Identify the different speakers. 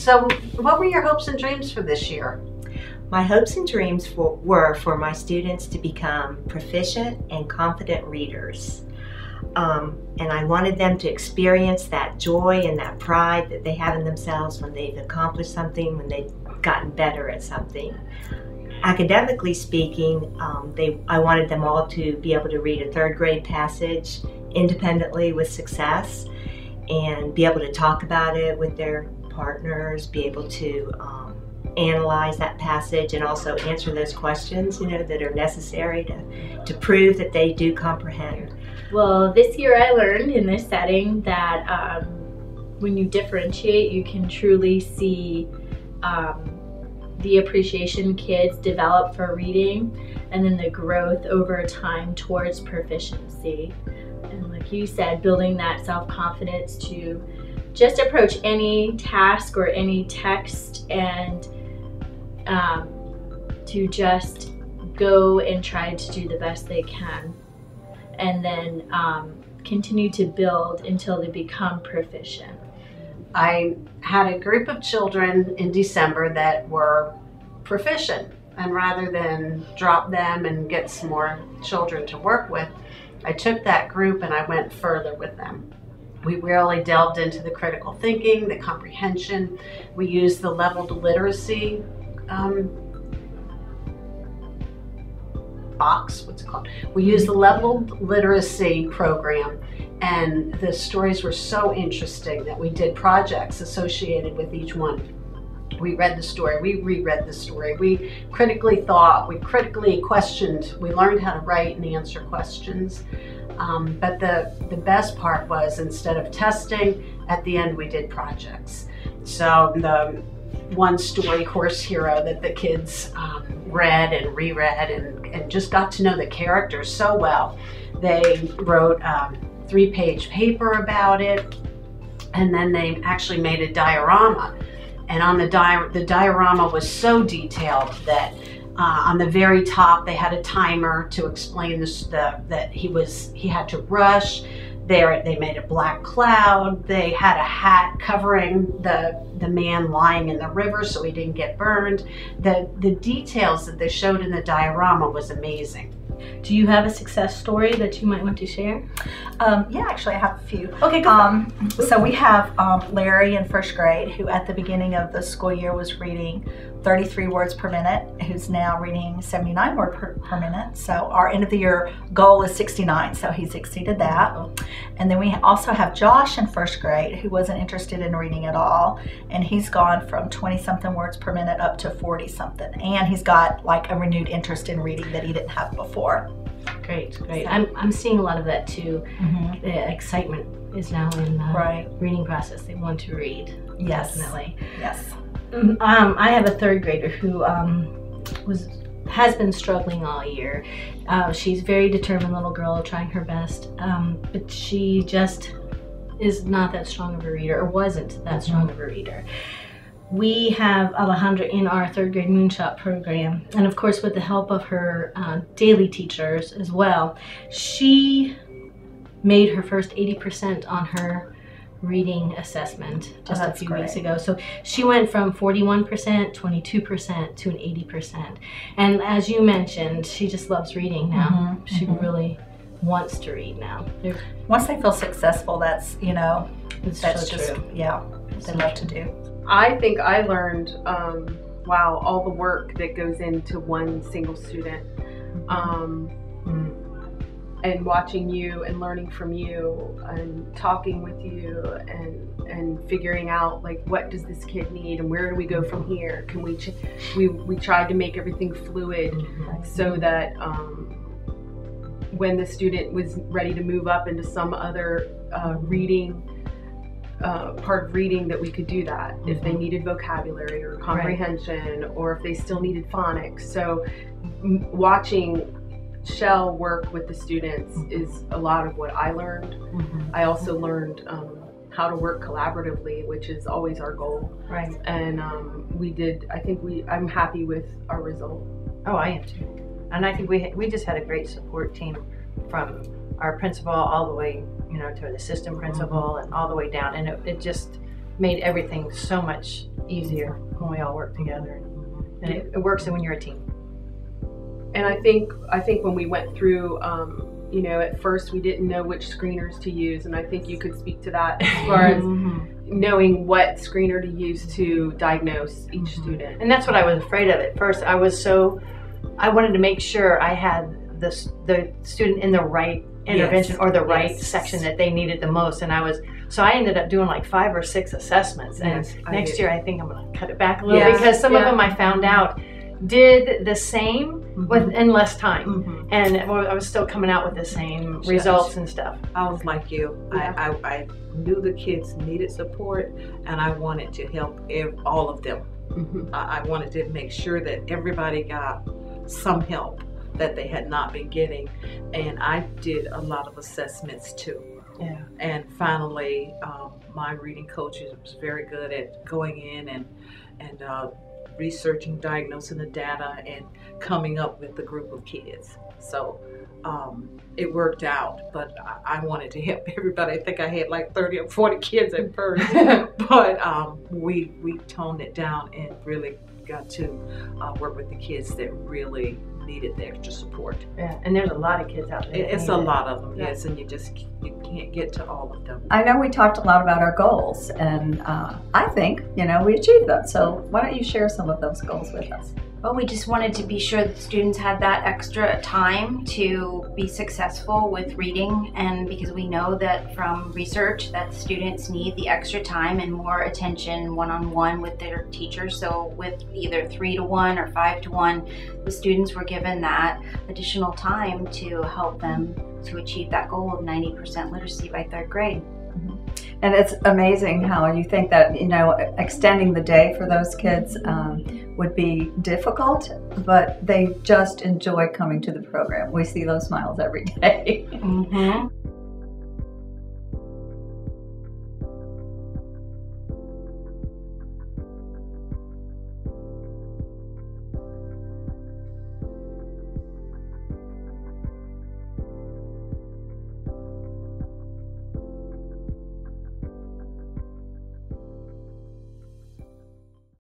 Speaker 1: So what were your hopes and dreams for this year?
Speaker 2: My hopes and dreams were for my students to become proficient and confident readers. And I wanted them to experience that joy and that pride that they have in themselves when they've accomplished something, when they've gotten better at something. Academically speaking, I wanted them all to be able to read a third grade passage independently with success and be able to talk about it with their partners, be able to analyze that passage and also answer those questions, that are necessary to prove that they do comprehend.
Speaker 3: Well, this year I learned in this setting that when you differentiate, you can truly see the appreciation kids develop for reading and then the growth over time towards proficiency. And like you said, building that self-confidence to just approach any task or any text and to just go and try to do the best they can, and then continue to build until they become proficient.
Speaker 1: I had a group of children in December that were proficient, and rather than drop them and get some more children to work with, I took that group and I went further with them. We really delved into the critical thinking, the comprehension. We used the leveled literacy box, what's it called? We used the leveled literacy program, and the stories were so interesting that we did projects associated with each one. We read the story, we reread the story, we critically thought, we critically questioned, we learned how to write and answer questions. But the best part was, instead of testing, at the end we did projects. So the one story, Horse Hero, that the kids read and reread and just got to know the characters so well. They wrote a 3-page paper about it, and then they actually made a diorama. And on the diorama was so detailed that on the very top they had a timer to explain that he had to rush. They made a black cloud. They had a hat covering the man lying in the river so he didn't get burned. The details that they showed in the diorama was amazing.
Speaker 3: Do you have a success story that you might want to share?
Speaker 4: Yeah, actually I have a few.
Speaker 3: Okay, go.
Speaker 4: So we have Larry in first grade, who at the beginning of the school year was reading 33 words per minute, who's now reading 79 words per minute. So our end of the year goal is 69, so he's exceeded that. And then we also have Josh in first grade, who wasn't interested in reading at all, and he's gone from 20-something words per minute up to 40-something, and he's got like a renewed interest in reading that he didn't have before.
Speaker 3: Great, great. I'm seeing a lot of that too. Mm-hmm. The excitement is now in the reading process. They want to read.
Speaker 4: Yes.
Speaker 3: Definitely.
Speaker 4: Yes.
Speaker 3: I have a third grader who has been struggling all year. She's a very determined little girl, trying her best, but she just is not that strong of a reader, or wasn't that strong of a reader. We have Alejandra in our third grade Moonshot program, and of course with the help of her daily teachers as well, she made her first 80% on her reading assessment just a few weeks ago. So she went from 41%, 22% to an 80%. And as you mentioned, she just loves reading now. She really wants to read now.
Speaker 4: Once they feel successful, that's,
Speaker 3: it's
Speaker 4: that's
Speaker 3: so
Speaker 4: just,
Speaker 3: true.
Speaker 4: yeah, what they love to do.
Speaker 5: I think I learned, wow, all the work that goes into one single student. And watching you and learning from you and talking with you and figuring out, like, what does this kid need and where do we go from here? Can we tried to make everything fluid so that when the student was ready to move up into some other part of reading, that we could do that if they needed vocabulary or comprehension, or if they still needed phonics. So watching Shell work with the students is a lot of what I learned. I also learned how to work collaboratively, which is always our goal.
Speaker 3: Right.
Speaker 5: And I'm happy with our result.
Speaker 6: Oh, I am too. And I think we just had a great support team, from our principal all the way, to an assistant principal and all the way down. And it just made everything so much easier when we all work together. And it works when you're a team.
Speaker 5: And I think when we went through, you know, at first we didn't know which screeners to use, and I think you could speak to that as far as knowing what screener to use to diagnose each student.
Speaker 6: And that's what I was afraid of at first. I wanted to make sure I had the student in the right intervention or the right section that they needed the most. And so I ended up doing like 5 or 6 assessments. And next year I think I'm going to cut it back a little because some of them I found out did the same in less time, and I was still coming out with the same results and stuff.
Speaker 7: I was like you. I knew the kids needed support, and I wanted to help all of them. I wanted to make sure that everybody got some help that they had not been getting, and I did a lot of assessments too. And finally, my reading coach was very good at going in and researching, diagnosing the data, and coming up with a group of kids. So it worked out, but I wanted to help everybody. I think I had like 30 or 40 kids at first, but we toned it down and really got to work with the kids that really needed the extra support.
Speaker 6: And there's a lot of kids out there.
Speaker 7: It's a lot of them, yes, and you can't get to all of them.
Speaker 8: I know we talked a lot about our goals, and I think, you know, we achieved them. So why don't you share some of those goals with us?
Speaker 9: Well, we just wanted to be sure that students had that extra time to be successful with reading, and because we know that from research that students need the extra time and more attention one-on-one with their teachers. So with either 3-to-1 or 5-to-1, the students were given that additional time to help them to achieve that goal of 90% literacy by 3rd grade.
Speaker 8: And it's amazing how you think that, you know, extending the day for those kids would be difficult, but they just enjoy coming to the program. We see those smiles every day.